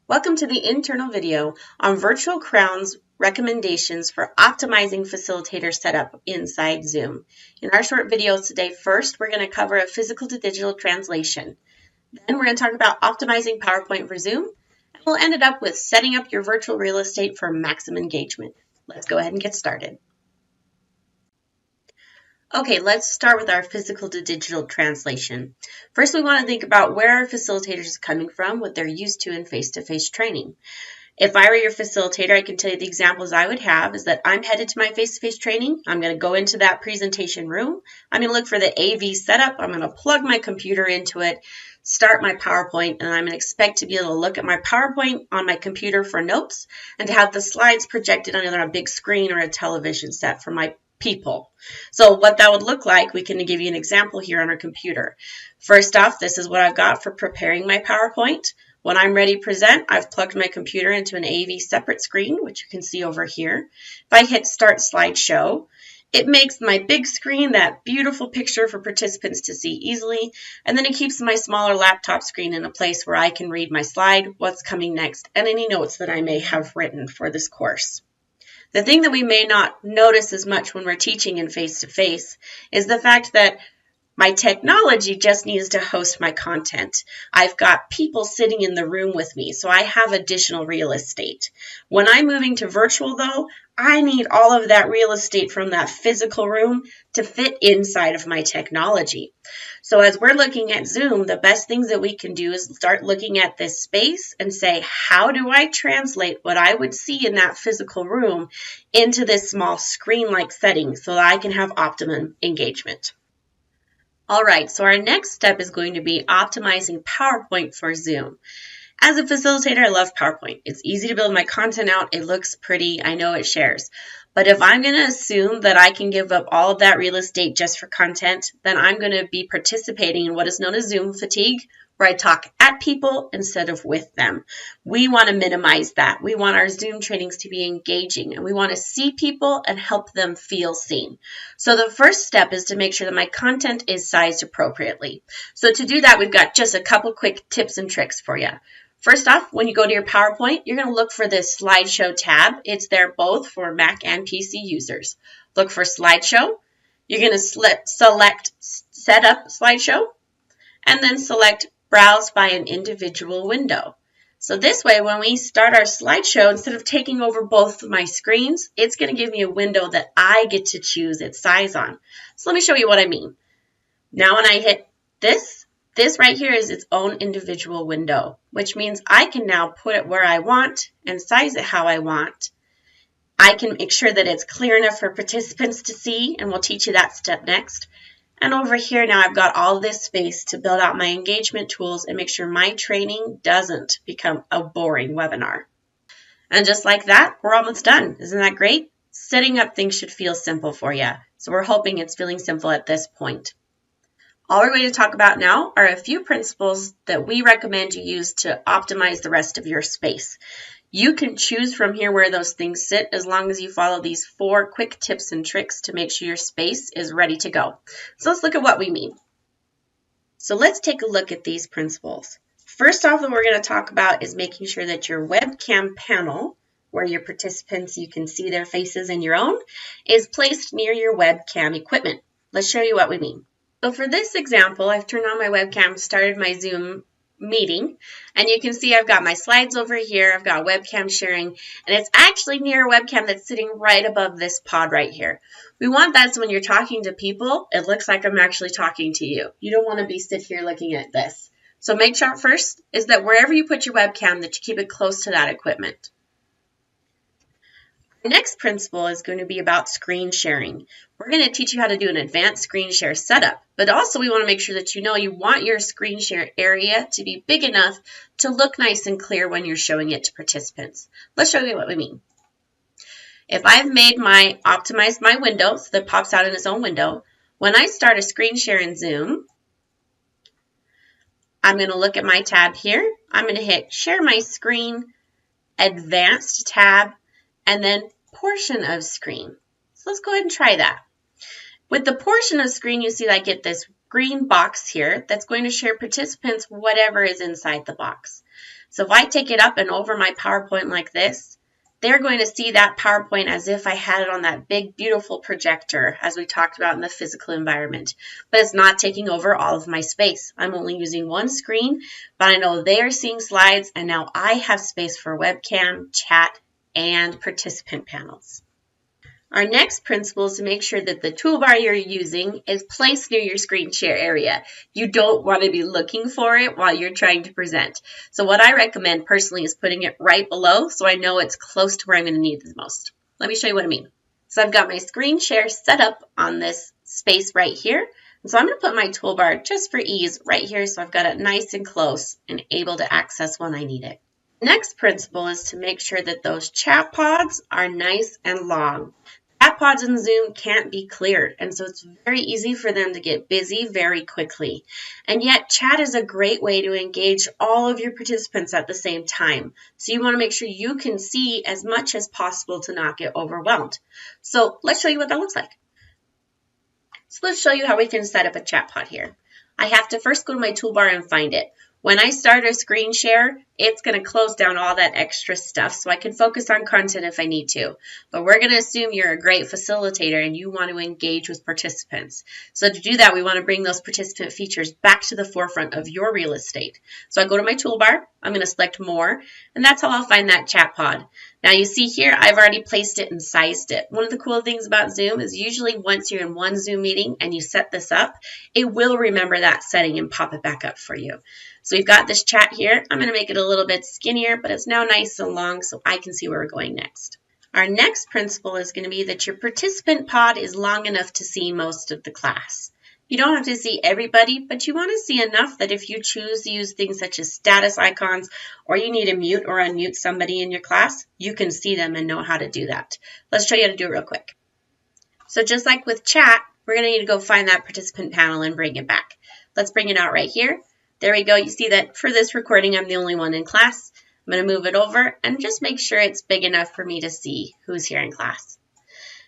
Welcome to the internal video on Virtual Crown's recommendations for optimizing facilitator setup inside Zoom. In our short videos today, first we're going to cover a physical to digital translation. Then we're going to talk about optimizing PowerPoint for Zoom, and we'll end it up with setting up your virtual real estate for maximum engagement. Let's go ahead and get started. Okay, let's start with our physical to digital translation. First, we want to think about where our facilitators are coming from, what they're used to in face-to-face training. If I were your facilitator, I can tell you the examples I would have is that I'm headed to my face-to-face training. I'm going to go into that presentation room. I'm going to look for the AV setup. I'm going to plug my computer into it, start my PowerPoint, and I'm going to expect to be able to look at my PowerPoint on my computer for notes and to have the slides projected on either a big screen or a television set for my people. So what that would look like, we can give you an example here on our computer. First off, this is what I've got for preparing my PowerPoint. When I'm ready to present, I've plugged my computer into an AV separate screen, which you can see over here. If I hit Start Slideshow, it makes my big screen that beautiful picture for participants to see easily, and then it keeps my smaller laptop screen in a place where I can read my slide, what's coming next, and any notes that I may have written for this course. The thing that we may not notice as much when we're teaching in face-to-face is the fact that my technology just needs to host my content. I've got people sitting in the room with me, so I have additional real estate. When I'm moving to virtual, though, I need all of that real estate from that physical room to fit inside of my technology. So as we're looking at Zoom, the best things that we can do is start looking at this space and say, how do I translate what I would see in that physical room into this small screen-like setting so that I can have optimum engagement? All right, so our next step is going to be optimizing PowerPoint for Zoom. As a facilitator, I love PowerPoint. It's easy to build my content out. It looks pretty. I know it shares. But if I'm going to assume that I can give up all of that real estate just for content, then I'm going to be participating in what is known as Zoom fatigue, where I talk at people instead of with them. We want to minimize that. We want our Zoom trainings to be engaging, and we want to see people and help them feel seen. So the first step is to make sure that my content is sized appropriately. So to do that, we've got just a couple quick tips and tricks for you. First off, when you go to your PowerPoint, you're going to look for this slideshow tab. It's there both for Mac and PC users. Look for slideshow. You're going to select set up slideshow and then select browse by an individual window. So this way, when we start our slideshow, instead of taking over both of my screens, it's going to give me a window that I get to choose its size on. So let me show you what I mean. Now when I hit this right here is its own individual window, which means I can now put it where I want and size it how I want. I can make sure that it's clear enough for participants to see, and we'll teach you that step next. And over here now I've got all this space to build out my engagement tools and make sure my training doesn't become a boring webinar. And just like that, we're almost done. Isn't that great? Setting up things should feel simple for you. So we're hoping it's feeling simple at this point. All we're going to talk about now are a few principles that we recommend you use to optimize the rest of your space. You can choose from here where those things sit as long as you follow these 4 quick tips and tricks to make sure your space is ready to go. So let's look at what we mean. So let's take a look at these principles. First off that we're going to talk about is making sure that your webcam panel, where your participants, you can see their faces and your own, is placed near your webcam equipment. Let's show you what we mean. So for this example, I've turned on my webcam, started my Zoom meeting, and you can see I've got my slides over here, I've got webcam sharing, and it's actually near a webcam that's sitting right above this pod right here. We want that so when you're talking to people, it looks like I'm actually talking to you. You don't want to be sit here looking at this. So make sure first is that wherever you put your webcam that you keep it close to that equipment. The next principle is going to be about screen sharing. We're going to teach you how to do an advanced screen share setup, but also we want to make sure that you know you want your screen share area to be big enough to look nice and clear when you're showing it to participants. Let's show you what we mean. If I've optimized my window so that it pops out in its own window, when I start a screen share in Zoom, I'm going to look at my tab here. I'm going to hit Share My Screen, Advanced tab, and then portion of screen. So let's go ahead and try that. With the portion of screen, you see that I get this green box here that's going to share participants whatever is inside the box. So if I take it up and over my PowerPoint like this, they're going to see that PowerPoint as if I had it on that big, beautiful projector, as we talked about in the physical environment. But it's not taking over all of my space. I'm only using one screen, but I know they are seeing slides, and now I have space for webcam, chat, and participant panels. Our next principle is to make sure that the toolbar you're using is placed near your screen share area. You don't want to be looking for it while you're trying to present. So what I recommend personally is putting it right below so I know it's close to where I'm going to need it the most. Let me show you what I mean. So I've got my screen share set up on this space right here. And so I'm going to put my toolbar just for ease right here so I've got it nice and close and able to access when I need it. Next principle is to make sure that those chat pods are nice and long. Chat pods in Zoom can't be cleared, and so it's very easy for them to get busy very quickly. And yet, chat is a great way to engage all of your participants at the same time. So you want to make sure you can see as much as possible to not get overwhelmed. So let's show you what that looks like. So let's show you how we can set up a chat pod here. I have to first go to my toolbar and find it. When I start a screen share, it's going to close down all that extra stuff so I can focus on content if I need to. But we're going to assume you're a great facilitator and you want to engage with participants. So to do that, we want to bring those participant features back to the forefront of your real estate. So I go to my toolbar, I'm going to select more, and that's how I'll find that chat pod. Now you see here, I've already placed it and sized it. One of the cool things about Zoom is usually once you're in one Zoom meeting and you set this up, it will remember that setting and pop it back up for you. So we've got this chat here. I'm going to make it a little bit skinnier, but it's now nice and long so I can see where we're going next. Our next principle is going to be that your participant pod is long enough to see most of the class. You don't have to see everybody, but you want to see enough that if you choose to use things such as status icons or you need to mute or unmute somebody in your class, you can see them and know how to do that. Let's show you how to do it real quick. So just like with chat, we're going to need to go find that participant panel and bring it back. Let's bring it out right here. There we go. You see that for this recording, I'm the only one in class. I'm going to move it over and just make sure it's big enough for me to see who's here in class.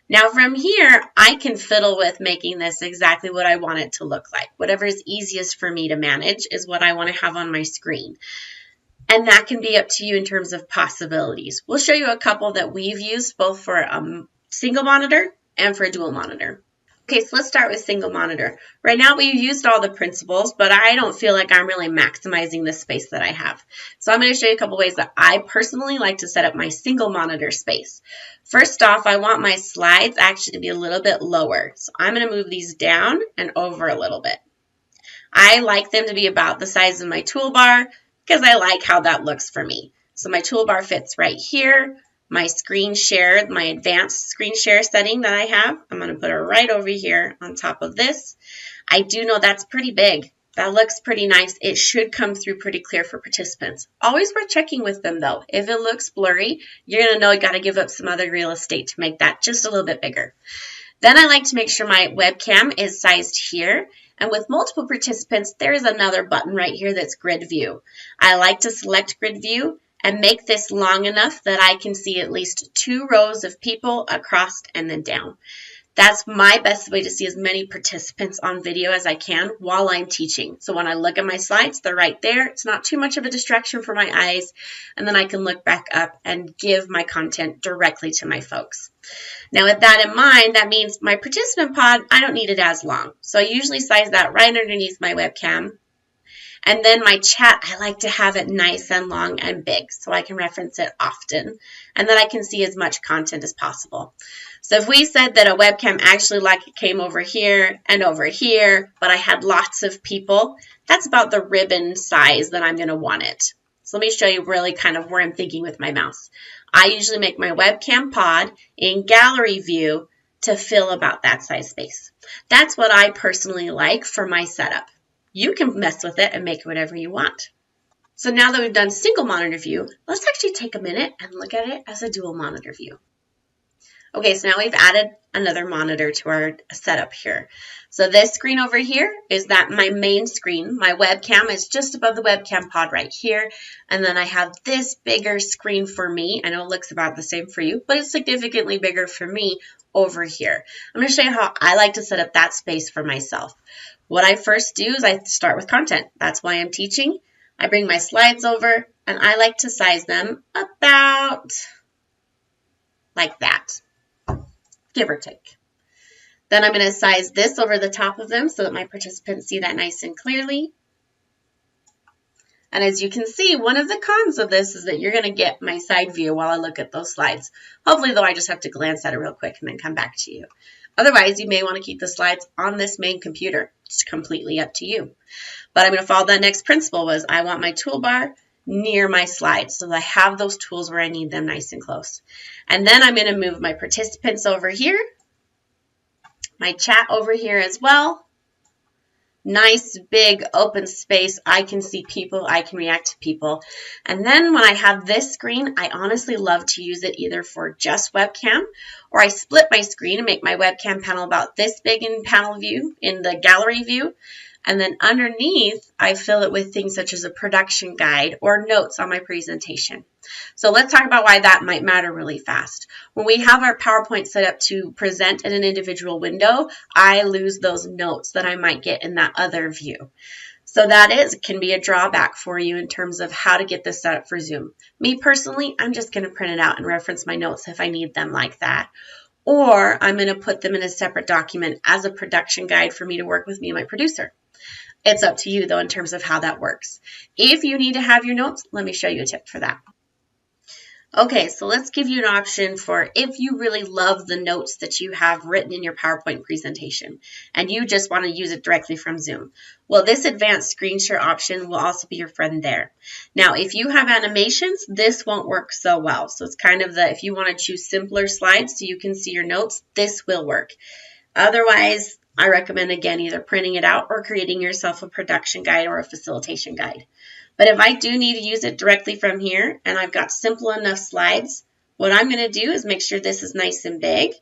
Now from here, I can fiddle with making this exactly what I want it to look like. Whatever is easiest for me to manage is what I want to have on my screen. And that can be up to you in terms of possibilities. We'll show you a couple that we've used both for a single monitor and for a dual monitor. Okay, so let's start with single monitor. Right now we've used all the principles, but I don't feel like I'm really maximizing the space that I have. So I'm going to show you a couple ways that I personally like to set up my single monitor space. First off, I want my slides actually to be a little bit lower. So I'm going to move these down and over a little bit. I like them to be about the size of my toolbar because I like how that looks for me. So my toolbar fits right here. My screen share, my advanced screen share setting that I have, I'm going to put it right over here on top of this. I do know that's pretty big. That looks pretty nice. It should come through pretty clear for participants. Always worth checking with them though. If it looks blurry, you're going to know you got to give up some other real estate to make that just a little bit bigger. Then I like to make sure my webcam is sized here. And with multiple participants, there is another button right here that's grid view. I like to select grid view and make this long enough that I can see at least 2 rows of people across and then down. That's my best way to see as many participants on video as I can while I'm teaching. So when I look at my slides, they're right there. It's not too much of a distraction for my eyes, and then I can look back up and give my content directly to my folks. Now with that in mind, that means my participant pod, I don't need it as long. So I usually size that right underneath my webcam. And then my chat, I like to have it nice and long and big so I can reference it often and that I can see as much content as possible. So if we said that a webcam actually like it came over here and over here, but I had lots of people, that's about the ribbon size that I'm going to want it. So let me show you really kind of where I'm thinking with my mouse. I usually make my webcam pod in gallery view to fill about that size space. That's what I personally like for my setup. You can mess with it and make it whatever you want. So now that we've done single monitor view, let's actually take a minute and look at it as a dual monitor view. Okay, so now we've added another monitor to our setup here. So this screen over here is my main screen. My webcam is just above the webcam pod right here. And then I have this bigger screen for me. I know it looks about the same for you, but it's significantly bigger for me over here. I'm going to show you how I like to set up that space for myself. What I first do is I start with content. That's why I'm teaching. I bring my slides over, and And I like to size them about like that, give or take. Then I'm going to size this over the top of them so that my participants see that nice and clearly. And as you can see, one of the cons of this is that you're going to get my side view while I look at those slides. Hopefully, though, I just have to glance at it real quick and then come back to you. Otherwise, you may want to keep the slides on this main computer. It's completely up to you. But I'm going to follow that next principle was I want my toolbar near my slides so that I have those tools where I need them nice and close. And then I'm going to move my participants over here, my chat over here as well. Nice, big, open space. I can see people. I can react to people. And then when I have this screen, I honestly love to use it either for just webcam, or I split my screen and make my webcam panel about this big in panel view, in the gallery view. And then underneath, I fill it with things such as a production guide or notes on my presentation. So let's talk about why that might matter really fast. When we have our PowerPoint set up to present in an individual window, I lose those notes that I might get in that other view. So that can be a drawback for you in terms of how to get this set up for Zoom. Me personally, I'm just going to print it out and reference my notes if I need them like that. Or I'm going to put them in a separate document as a production guide for me to work with me and my producer. It's up to you, though, in terms of how that works. If you need to have your notes, let me show you a tip for that. Okay, so let's give you an option for if you really love the notes that you have written in your PowerPoint presentation and you just want to use it directly from Zoom. Well, this advanced screen share option will also be your friend there. Now, if you have animations, this won't work so well. So it's kind of if you want to choose simpler slides so you can see your notes, this will work. Otherwise, I recommend, again, either printing it out or creating yourself a production guide or a facilitation guide. But if I do need to use it directly from here and I've got simple enough slides, what I'm going to do is make sure this is nice and big.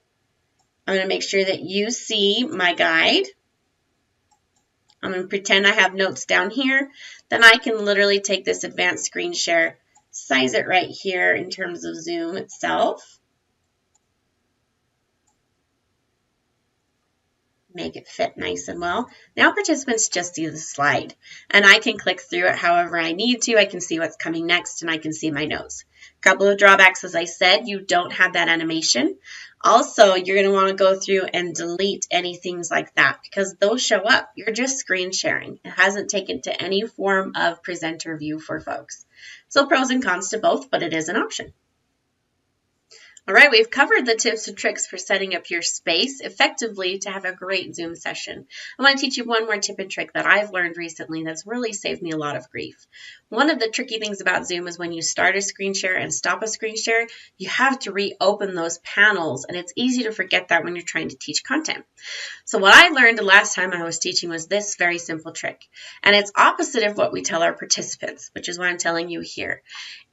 I'm going to make sure that you see my guide. I'm going to pretend I have notes down here. Then I can literally take this advanced screen share, size it right here in terms of Zoom itself. Make it fit nice and well. Now participants just see the slide and I can click through it however I need to. I can see what's coming next and I can see my notes. A couple of drawbacks, as I said, you don't have that animation. Also, you're going to want to go through and delete any things like that because those show up. You're just screen sharing. It hasn't taken to any form of presenter view for folks. So pros and cons to both, but it is an option. All right, we've covered the tips and tricks for setting up your space effectively to have a great Zoom session. I want to teach you one more tip and trick that I've learned recently that's really saved me a lot of grief. One of the tricky things about Zoom is when you start a screen share and stop a screen share, you have to reopen those panels, and it's easy to forget that when you're trying to teach content. So what I learned the last time I was teaching was this very simple trick, and it's opposite of what we tell our participants, which is what I'm telling you here.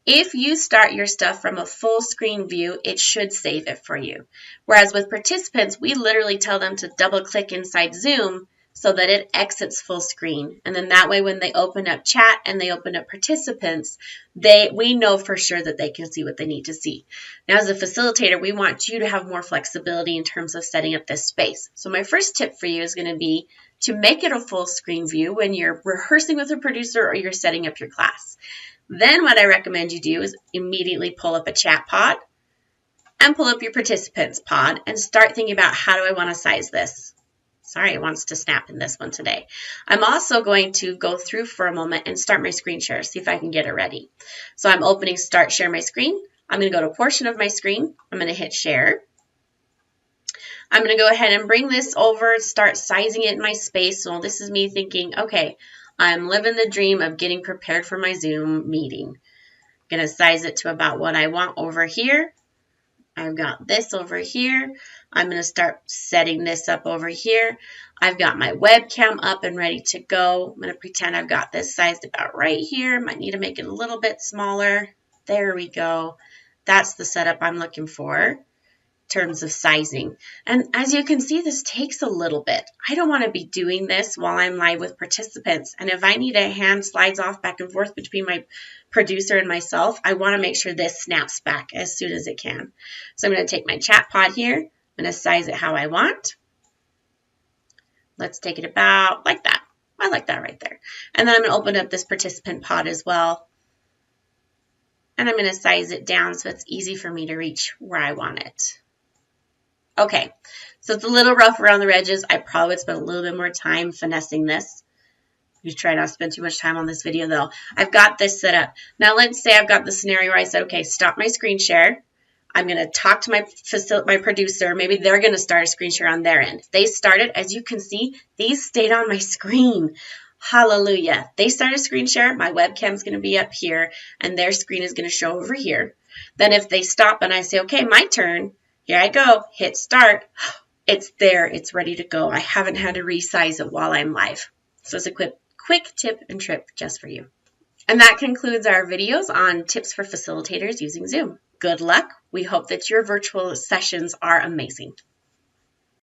If you start your stuff from a full screen view, it should save it for you. Whereas with participants, we literally tell them to double click inside Zoom so that it exits full screen. And then that way when they open up chat and they open up participants, we know for sure that they can see what they need to see. Now as a facilitator, we want you to have more flexibility in terms of setting up this space. So my first tip for you is going to be to make it a full screen view when you're rehearsing with a producer or you're setting up your class. Then what I recommend you do is immediately pull up a chat pod and pull up your participants pod and start thinking about how do I want to size this. Sorry, it wants to snap in this one today. I'm also going to go through for a moment and start my screen share, see if I can get it ready. So I'm opening Start Share My Screen. I'm going to go to a portion of my screen. I'm going to hit Share. I'm going to go ahead and bring this over, start sizing it in my space. So this is me thinking, okay, I'm living the dream of getting prepared for my Zoom meeting. I'm going to size it to about what I want over here. I've got this over here. I'm going to start setting this up over here. I've got my webcam up and ready to go. I'm going to pretend I've got this sized about right here. Might need to make it a little bit smaller. There we go. That's the setup I'm looking for in terms of sizing. And as you can see, this takes a little bit. I don't want to be doing this while I'm live with participants. And if I need to hand slides off back and forth between my producer and myself, I want to make sure this snaps back as soon as it can. So I'm going to take my chat pod here. I'm going to size it how I want. Let's take it about like that. I like that right there. And then I'm going to open up this participant pod as well. And I'm going to size it down so it's easy for me to reach where I want it. Okay, so it's a little rough around the edges. I probably would spend a little bit more time finessing this. You try not to spend too much time on this video though. I've got this set up. Now let's say I've got the scenario where I said, okay, stop my screen share. I'm going to talk to my producer. Maybe they're going to start a screen share on their end. If they started, as you can see, these stayed on my screen. Hallelujah. They start a screen share. My webcam is going to be up here and their screen is going to show over here. Then if they stop and I say, okay, my turn, here I go, hit start. It's there. It's ready to go. I haven't had to resize it while I'm live. So it's a quick tip and trip just for you. And that concludes our videos on tips for facilitators using Zoom. Good luck. We hope that your virtual sessions are amazing.